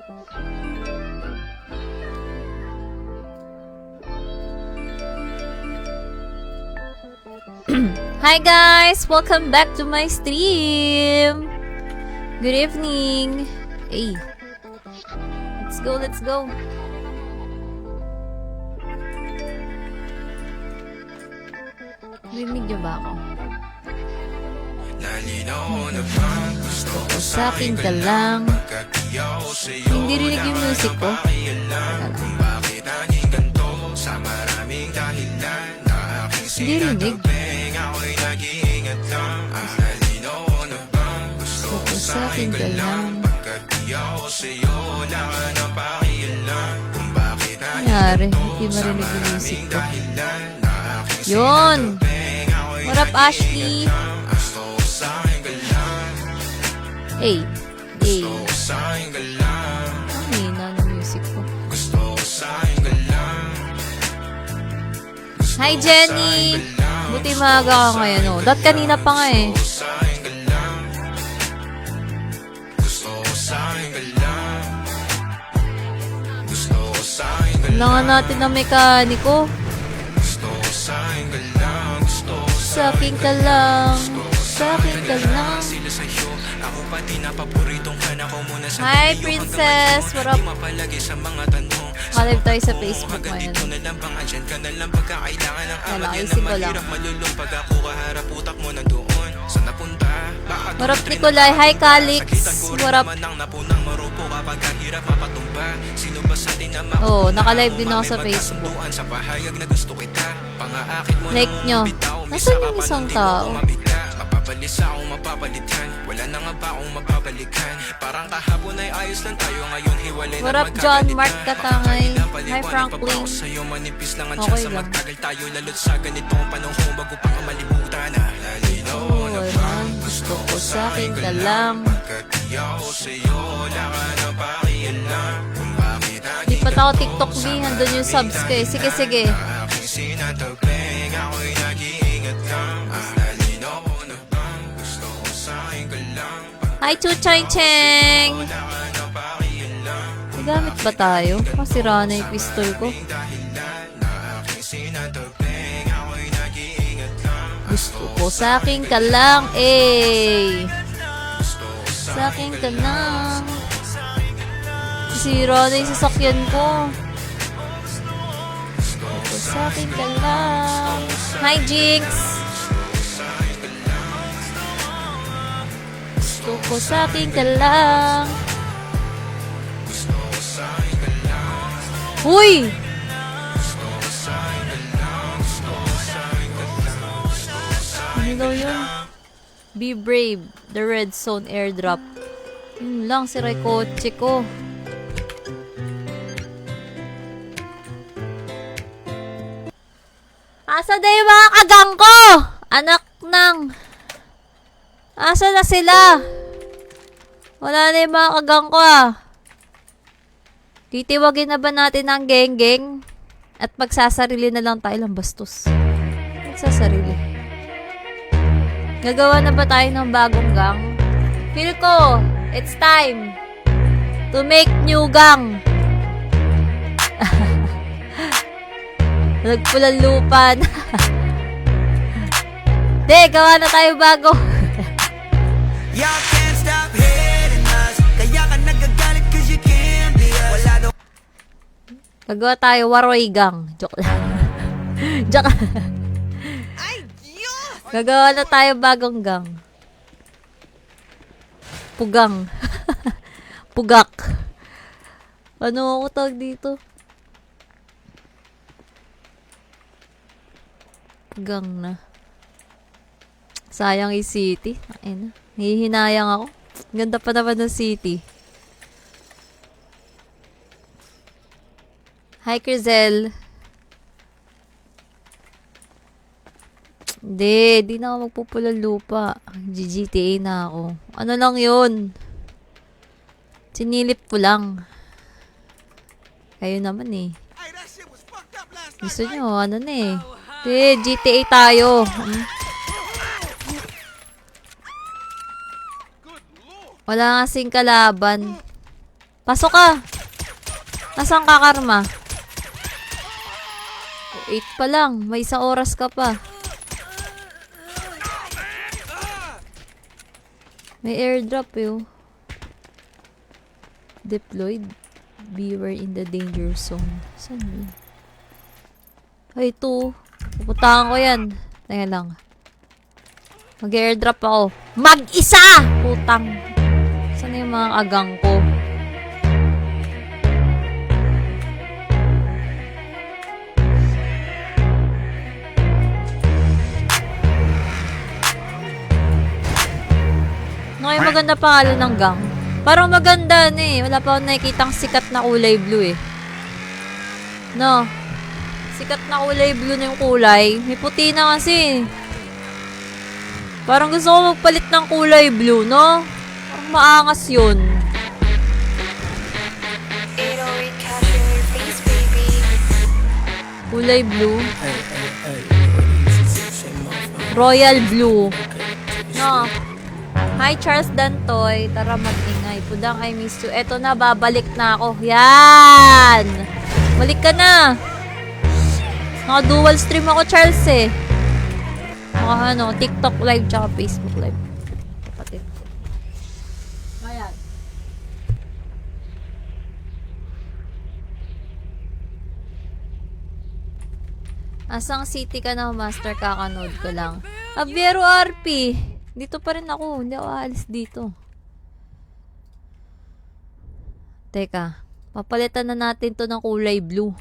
Hi guys! Welcome back to my stream! Good evening! Hey! Let's go, let's go! Rinig niyo ba ako? Gusto ko sa'kin ka lang. Hindi rinig yung music ko. Hindi rinig. Gusto ko sa'kin ka lang. Nangyari, hindi marinig yung music ko. Yun! What up, Ashley? Hey! Hey! Ang hina ng music ko. Hi, Jenny! Buti maaga ka ngayon, oh. Dahil kanina pa nga, eh. Kailangan natin ng mekaniko. Sa'kin ka lang. Sa'kin ka lang. Hi, Princess! What up? Kalive tayo sa Facebook ngayon. Nalakisin ko lang. What up, Nicolay? Hi, Calix! What up? Oh, nakalive din ako sa Facebook. Like nyo. Nasaan yung isang tao? Mapapalis akong mapapalitan. Wala na nga ba akong mapapalikan? Parang kahapon ay ayos lang tayo, ngayon hiwalay na. What up, John Mark Katangay? Hi, Franklin. Okay lang. Magtagal tayo lalo't sa ganitong panahon bago pa ka malibutan. Oh, man. Gusto ko sa'kin ka lang. Di pa ako TikTok B. Handun yung subs ko eh. Sige, sige. Hi, Chuchay Cheng! Nagamit ba tayo? Masira na yung pistol ko. Gusto ko sa'kin ka lang, eh! Sa'kin ka lang. Sira na yung sasakyan ko. Gusto ko sa'kin ka lang. Hi, Jinx! Gusto ko sa'kin ka lang. Uy! Ano daw yun? Be brave. The red zone airdrop. Yun lang, sira yung kotse ko. Asa na yung mga kagang ko? Anak ng... Asa na sila? Wala na yung mga kagang ko, ah. Titiwagin na ba natin ang geng-geng? At magsasarili na lang tayo lang bastos. Magsasarili. Gagawa na ba tayo ng bagong gang? Feel ko, it's time to make new gang. Nagpulang lupan. De, gawa na tayo bago. Y'all can't stop hating us. Kaya ka nagagalit cause you can't be us. Wala daw. Gagawa tayo Waroy gang. Joke lang. Joke lang. Ay, Diyos! Gagawa na tayo bagong gang. Pugang. Pugak. Ano ako tawag dito? Pugang na. Sayang yung city. Ayun na. Hihinayang ako. Ganda pa naman ng city. Hi, Crizel. Di na ako magpupulang lupa. GTA na ako. Ano lang yun? Sinilip ko lang. Kayo naman eh. Gusto nyo, ano na eh. GTA tayo. Wala kasing kalaban. Pasok ka! Nasaan ka, Karma? 8 pa lang. May 1 oras ka pa. May airdrop eh. Deployed. Beware in the danger zone. Saan yun? Ay, ito. Pupuntahan ko yan. Teka lang. Mag-airdrop ako. Mag-isa! Putang. Saan yung mga agang ko? Ano yung maganda pangalan ng gang? Parang maganda na eh. Wala pa akong nakikitang sikat na kulay blue eh. No. Sikat na kulay blue na yung kulay. May puti na kasi. Parang gusto ko magpalit ng kulay blue, no? Parang maangas yun. Kulay blue. Royal blue. No. Hi, Charles Dantoy. Tara, mag-ingay. Pudang, I miss you. Eto na, babalik na ako. Yan! Balik ka na. Naka-dual stream ako, Charles, eh. Naka, TikTok live tsaka Facebook live. Kapatid ko. Ayan. Asang city ka na, master? Kakanood ko lang. Abiero RP. Dito pa rin ako. Hindi ako aalis dito. Teka. Papalitan na natin to ng kulay blue.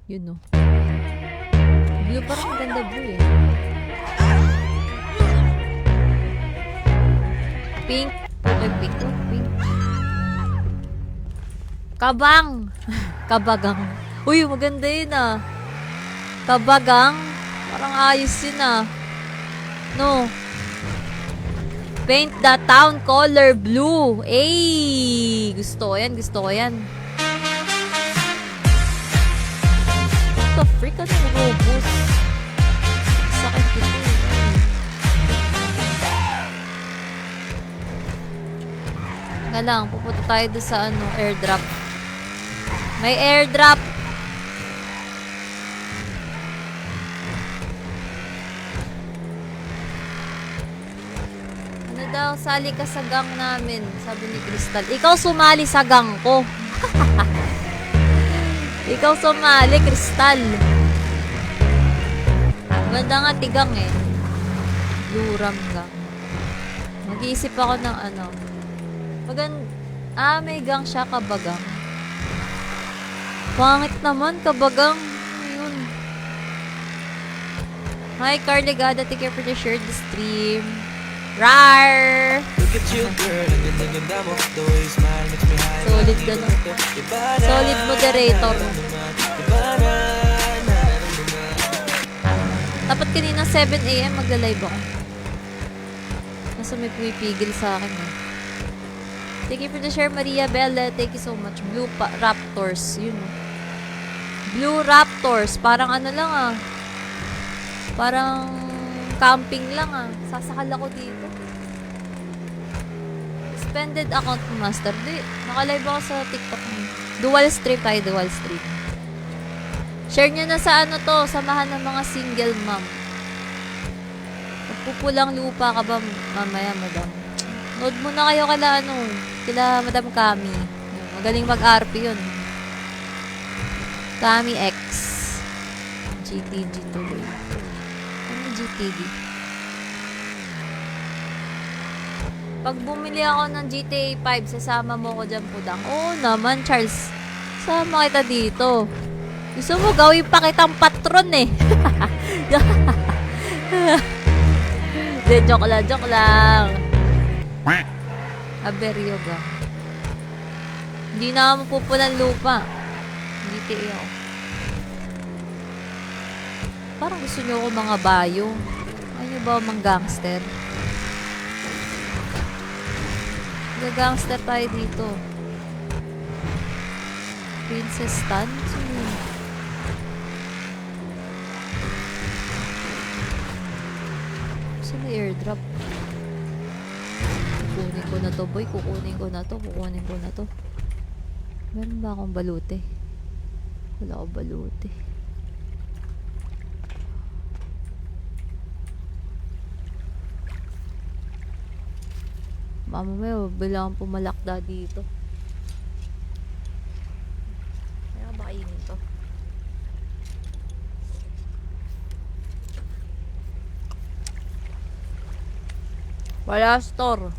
Yun, no. Blue, parang maganda blue, eh. Pink. Okay, pink to. Pink. Kabang. Kabagang. Uy, maganda yun, ah. Kabagang. Parang ayos yun, ah. No. Paint the town color blue. Ay! Gusto ko yan, gusto ko yan. What the freak? Ano yung robos? Sakit ito. Nga lang, pupunta tayo doon sa airdrop. May airdrop! Daw, sali ka sa gang namin, sabi ni Crystal. Ikaw sumali sa gang ko. Ikaw sumali, Crystal. Ganda nga tigang eh. Luram gang. Mag-iisip ako ng may gang siya, kabagang. Pangit naman, kabagang. Ayun. Hi, Carly Gada. Take care for the shared stream. Rar! Look at you, girl, ang ganda-ganda mo. The way you smile makes me high. Solid ka na. Solid moderator. Dapat kanina 7 AM magla-live ako. Nasa may pumipigil sa akin eh. Thank you for the share, Maria Bella. Thank you so much. Blue Raptors. Yun. Blue Raptors. Parang lang ah. Parang camping lang ah. Sasakal ako dito. Suspended account master. Di, naka-live ako sa TikTok mo. Dual stream tayo, dual stream. Share nyo na sa samahan ng mga single mom. Magpupulang lupa ka ba mamaya, madam? Nood mo na kayo kila Madam Kami. Magaling mag-RP yun. Kami X. GTG tuloy. GTD. Pag bumili ako ng GTA 5, sasama mo ko dyan, Pudang. Oo naman, Charles. Sama kita dito. Gusto mo gawin pa kitang patron eh. De, joke lang. Aberyo ba? Hindi na ako mapupulan lupa. GTA ako. Parang gusto nyo ako mga bayo. Ayaw ba mga gangster? Gangster tayo dito. Princess Tan? Saan na airdrop? Kukunin ko na to, boy. Kukunin ko na to. Meron ba akong balute? Wala akong balute. Mamaya, bilang pumalakda dito. Kaya ba kainin to? Wala store.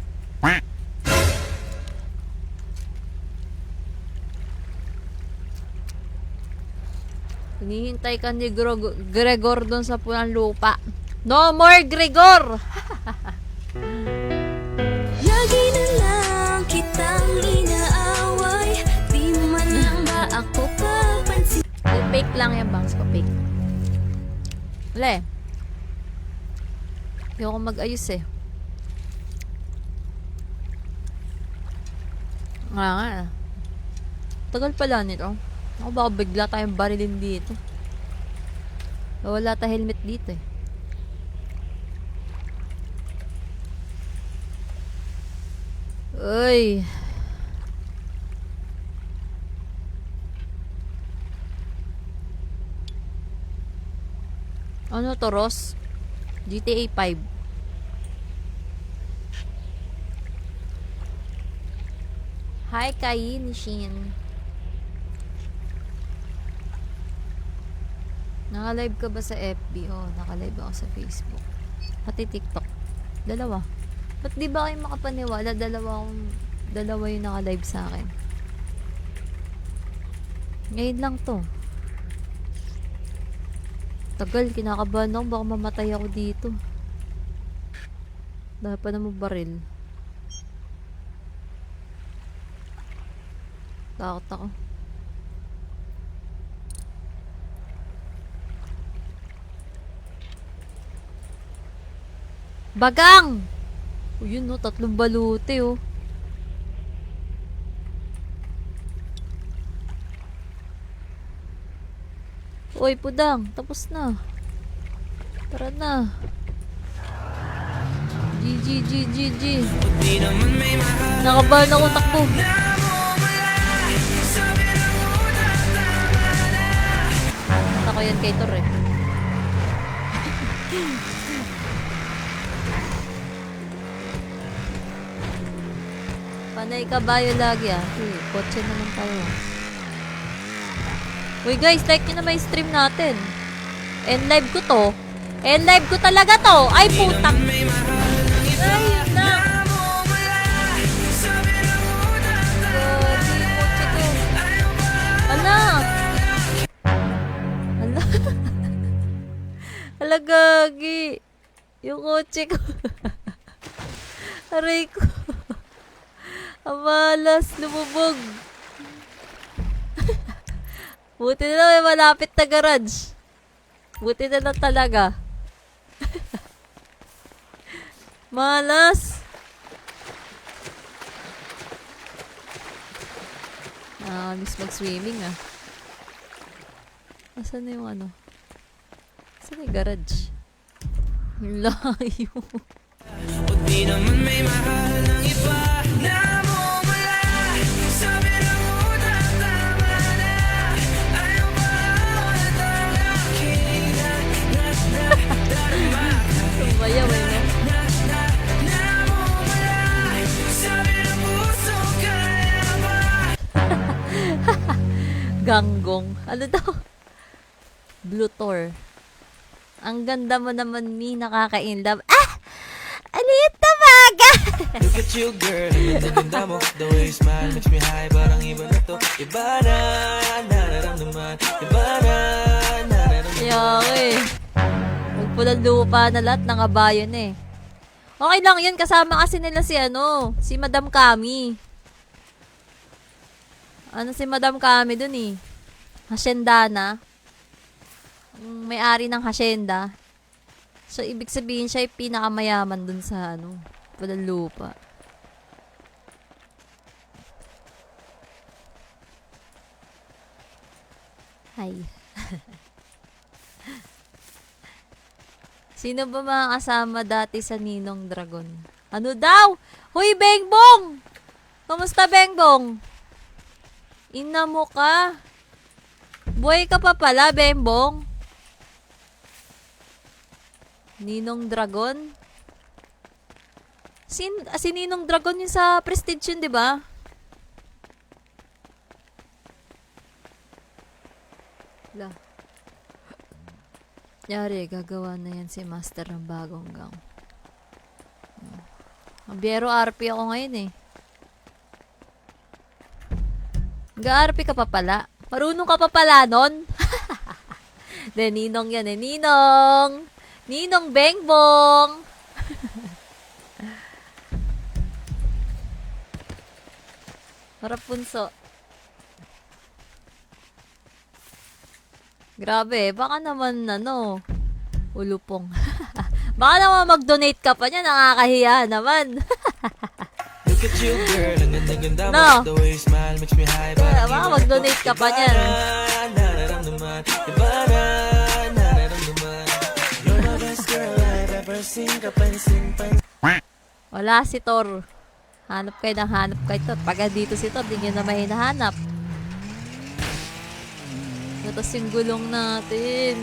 Hinihintay ka ni Gregor doon sa pulang lupa. No more Gregor! Lagi na lang kitang inaaway, di man lang ba ako papansin? Fake lang yan, bangs ko. Fake. Wala eh. Hindi ako mag-ayos eh. Nga nga. Tagal pala nito. Ako baka bigla tayong barilin dito. Wala tayong helmet dito eh. Uy. Ano to, Ross? GTA 5. Hi, Kain Shin. Naka-live ka ba sa FB? Oh, naka-live ako sa Facebook. Pati TikTok. Dalawa. Ba't di ba kayo makapaniwala? Dalawa yung naka-live sa akin. Ngayon lang to. Tagal, kinakabahan ako. Baka mamatay ako dito. Dahil pa naman baril. Takot ako. Bagang! O yun no, 3 balute oh. Uy, pudang, tapos na. Tara na. GG. Nakabahan ako takbo. Nata ko yan kay Tor eh. Panay kabayo lagi ah. Kotse na lang tayo. Uy guys, like nyo na may stream natin. And live ko to. And live ko talaga to. Ay putang. Ay, yun na. Gagi, kotse ko. Ala. Ala. Ala, gagi. Yung kotse ko. Aray ko. Amalas, lumubog. Buti na lang may malapit na garage. Buti na lang talaga. Malas. Miss mag-swimming ah. Asan na yung ano? Asan na yung garage? Layo. Di naman may mahal ng iba na mawala. Sabi ng unang tama na. Ayaw pa wala talaking darma. Sumayaw eh, no? Sabi ng puso kaya ba? Ganggong. Ano daw? Blutor. Ang ganda mo naman, Mi. Nakaka-inlove. Ah! Aliit na baga! Look at you, girl. Ganda mo. The way you smile makes me high. Parang iba na to. Iba na nararamdaman. Iba na nararamdaman. Yaki. Magpulang lupa na lahat ng kabayon eh. Okay lang yun. Kasama kasi nila si Madam Kami. Si Madam Kami dun eh. Hasyendana. May-ari ng hasyenda. So, ibig sabihin siya ay pinakamayaman dun sa pulang lupa. Hi. Sino ba mga kasama dati sa Ninong Dragon? Ano daw? Huy, Bengbong! Kamusta, Bengbong? Ina mo ka. Buhay ka pa pala, Bembong. Ninong Dragon. Si Ninong Dragon yung sa Prestige yun, di ba? La. Yari, gagawa na yan si Master ng bagong gang. Biero RP ako ngayon eh. Ga-RP ka pa pala. Marunong ka pa pala nun. De, Ninong yan eh. Ninong! Ninong Bengbong! Harap punso. Grabe, baka naman ulupong. Baka naman mag-donate ka pa niya, nakakahiya naman. Look at you, girl. Ang ganda-ganda mo. No. The way you smile makes me high. Parang Baka mag-donate ka pa niyan. nararamdaman. Iba na nararamdaman. You're the best girl I've ever seen. Kapansin-pansin. Wala si Thor. Hanap kayo ng hanap kayo. Pag dito si Thor, di nyo na may hinahanap. Tapos yung gulong natin.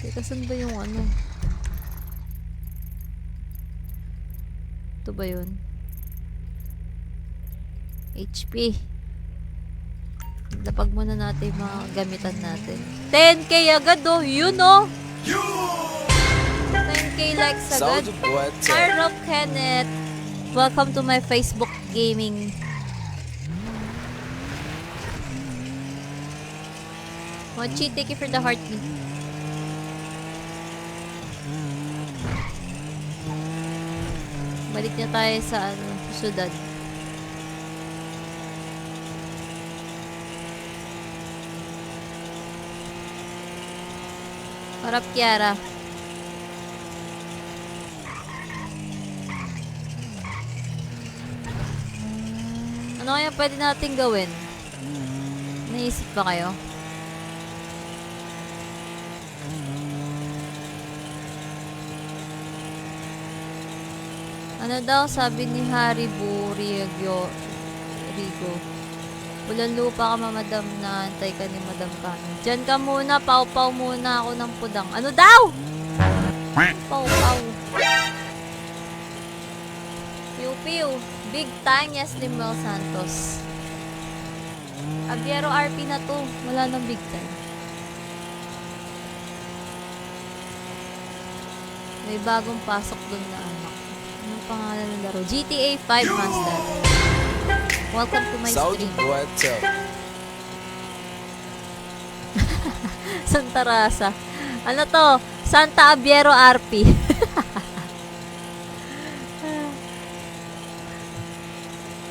Teka, saan ba yung ano? Ito ba yun? HP. Lapag muna natin yung mga gamitan natin. 10k agad oh! Yun oh! 10k likes agad. Soldier boy, Hi Rob Kenneth. Welcome to my Facebook gaming. Mochi, thank you for the heartbeat. Balik na tayo sa syudad. Harap Kiara. Ano kaya pwede natin gawin? Naisip ba kayo? Ano daw sabi ni Haribo Rigo? Bulan lupa ka mamadam na antay ka ni Madam Kami. Diyan ka muna, pau-pau muna ako ng pudang. Ano daw? Pau-pau. Piu-piu. Big time, yes, Limbel Santos. Abiero RP na to. Wala nang big time. May bagong pasok dun na anak. Anong pangalan ng laro? GTA 5 Master. Welcome to my Soldier stream. boy, tell. Santa Rosa. Ano to? Santa Abiero RP.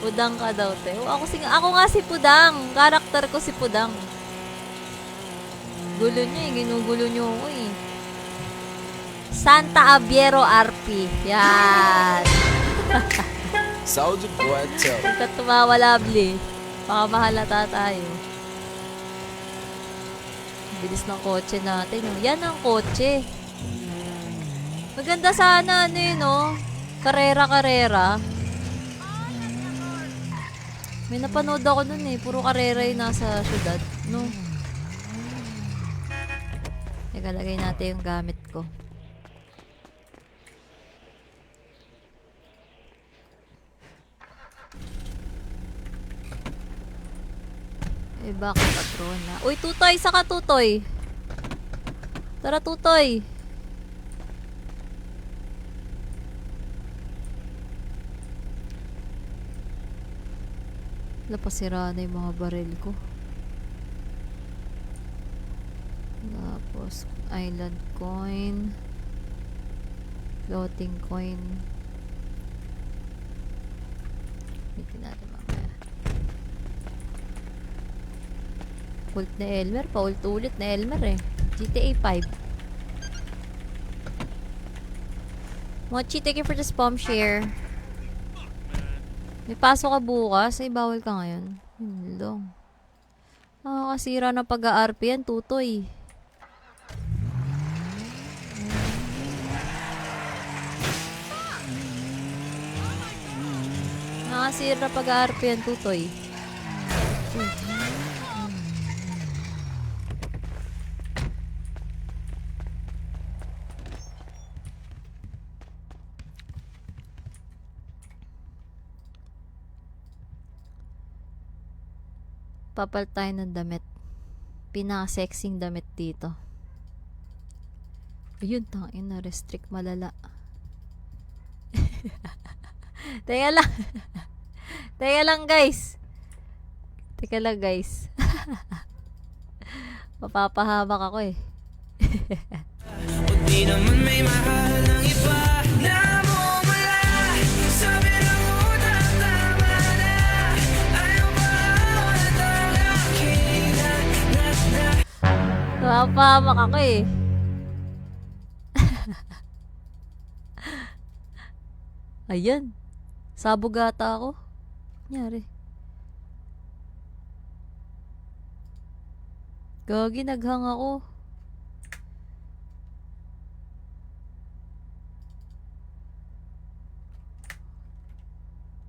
Pudang ka daw, te. Ako nga si Pudang. Karakter ko si Pudang. Gulo niya eh. Ginugulo niyo ako eh. Santa Abiero RP. Yan. Soldier boy, tell. Huwag ka tumawa, lovely. Baka mahalata tayo. Bilis ng kotse natin. Oh. Yan ang kotse. Maganda sana, ano yun, oh. Karera-karera. May napanood ako nun eh. Puro karera yung nasa syudad. No? Teka, lagay natin yung gamit ko. Eh, bakit patrona? Uy, Tutoy! Saka Tutoy! Tara, Tutoy! Napasira na yung mga baril ko. Tapos, island coin. Floating coin. Bitin natin mamaya. Ult na Elmer. Paulit-ulit na Elmer eh. GTA 5. Mochi, thank you for the spam share. May pasok ka bukas. Ay, bawal ka ngayon. Hello. Nakakasira ng pag-a-RP yan, Tutoy. nakasira na pag-aarap yan, tutoy. Papalit tayo ng damit. Pinaka-sexing damit dito. Ayun, tangin na restrict malala. Teka lang. Teka lang, guys. Teka lang, guys. Mapapahamak ako eh. O di naman may mahal ng iba na mumula. Sabi ng utang tama na. Ayaw ba ulit ang aking Mapapahamak ako eh. Ayan. Sabog ata ako. Nangyari. Gagi, naghang ako.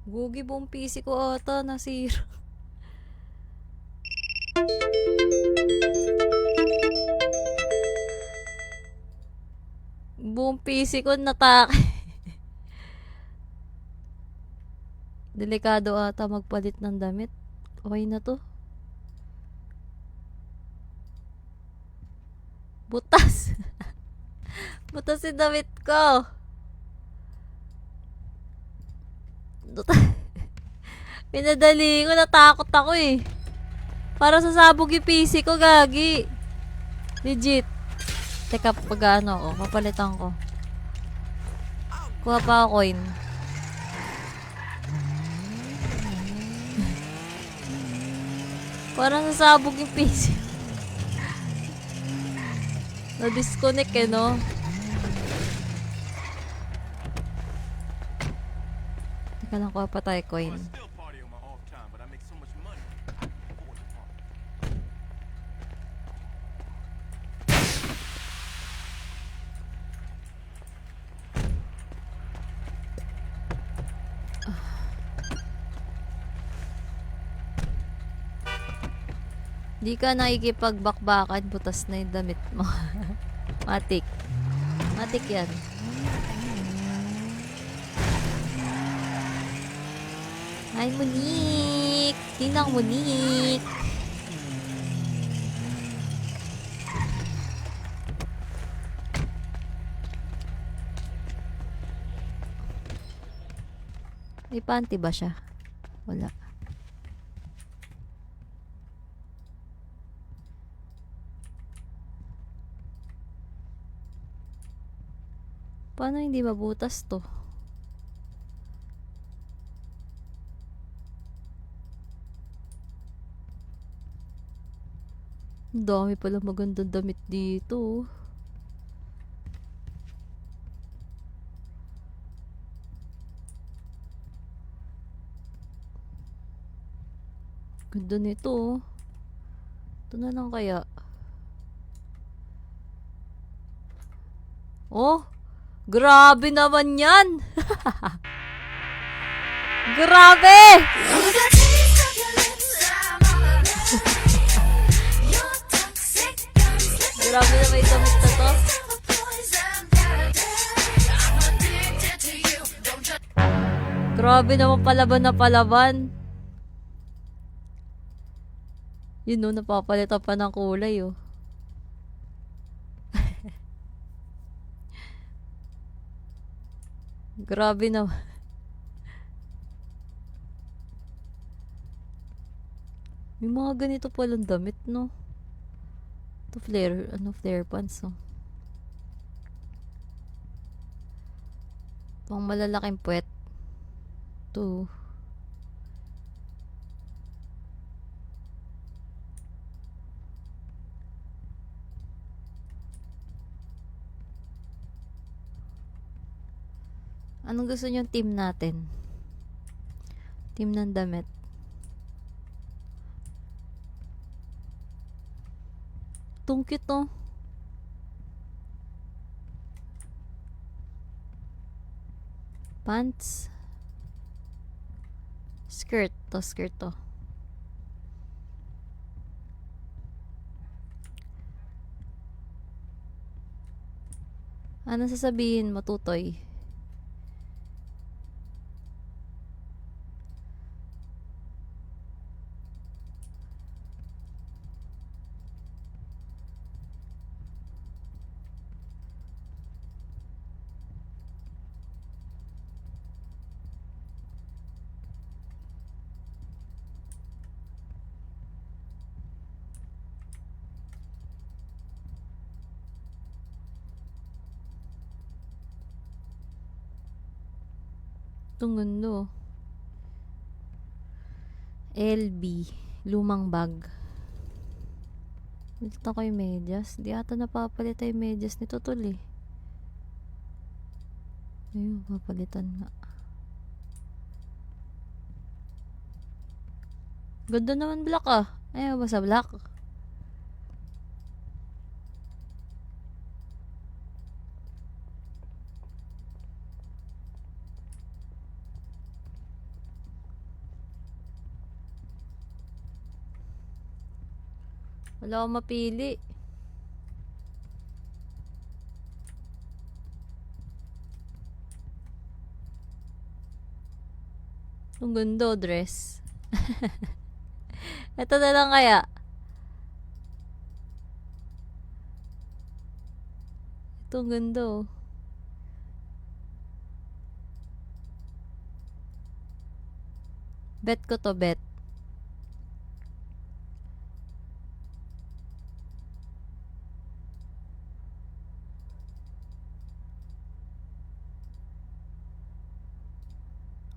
Gugi, buong PC ko ata nasira. Buong PC ko natake. Delikado ata magpalit ng damit. Okay na to. Butas. Butas yung damit ko. Pinadali ko, natakot ako eh. Para sasabog yung PC ko, gagi. Legit. Teka, pag ano ko, papalitan ko. Kuha pa ako coin. Parang sasabog yung PC. Na-disconnect eh, no? Teka lang, kuha pa tayo coin. Di ka nakikipagbakbakan, butas na yung damit mo. Matik. Matik yan. Hi, Monique! Tinang Monique! May panty ba siya? Wala. Paano hindi mabutas to? Ang dami pala magandang damit dito. Ganda nito. Ito na lang kaya. Oh! Grabe naman yan! Grabe! Grabe na may damit na to. Grabe naman palaban na palaban. Yun no, napapalitan pa ng kulay oh. Grabe naman. May mga ganito palang damit, no? Ito flare, flare pants, no? Pang malalaking puwet. Ito. Anong gusto niyong team natin? Team ng damit. Itong cute, oh. Pants. Skirt to, skirt to. Ano sasabihin mo, Tutoy? Itong gundo. LB. Lumang bag. Palit ako yung medyas. Di ata napapalit yung medyas nito tol eh. Ayun, papalitan nga. Ganda naman black ah. Ayaw ba sa black? Wala akong mapili. Ang ganda dress. Ito na lang kaya. Ito ang ganda oh. Bet ko to, bet.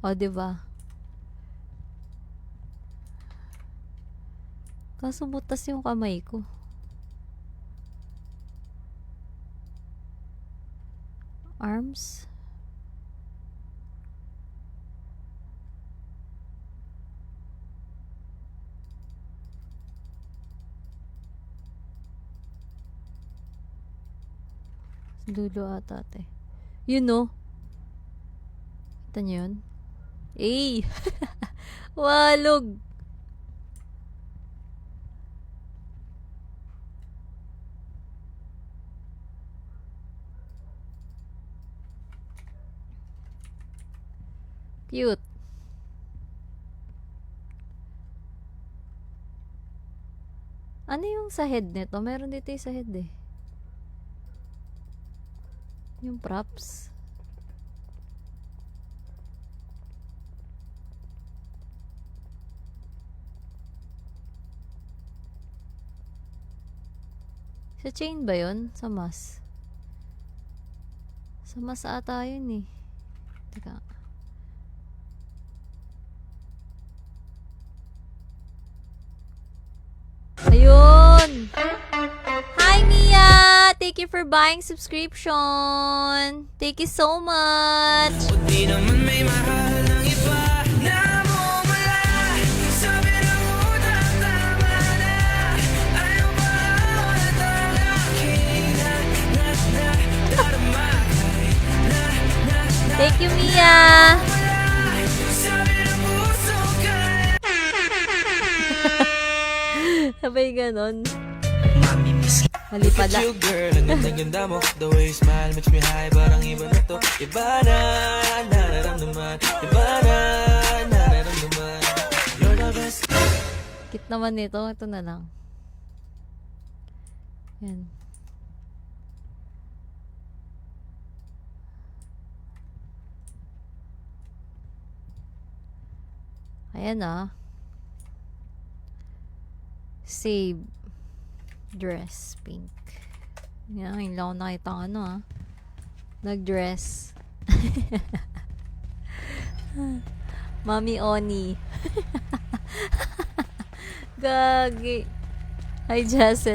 O, diba? Kaso butas yung kamay ko. Arms? Dulo ata ate. Yun no? Kita niyo yun? Eh! Walog! Cute. Ano yung sa head nito? Meron dito yung sa head eh. Yung props. Sa chain ba yun? Sa mas? Sa mas ata yun eh. Teka. Ayun! Hi Mia! Thank you for buying subscription! Thank you so much! Di naman may mahal ng iba na mumula. Sabi ng utak, tama na. Ayaw pa ako na talaking darama. Thank you Mia! Sabi ng puso ka. Sabay ganon. Mami miss Mali pala. you girl, ang ganda-ganda mo. The way you smile makes me high. Parang iba na to. Iba na nararamdaman. Iba na nararamdaman. You're the best. Kit naman nito. Ito na lang. Yan. Ayan ah. Save. Dress. Pink. Yan. Hindi lang ako nakita ang ano ah. Nag-dress. Mami Oni. Gagi. Hi, Jessel.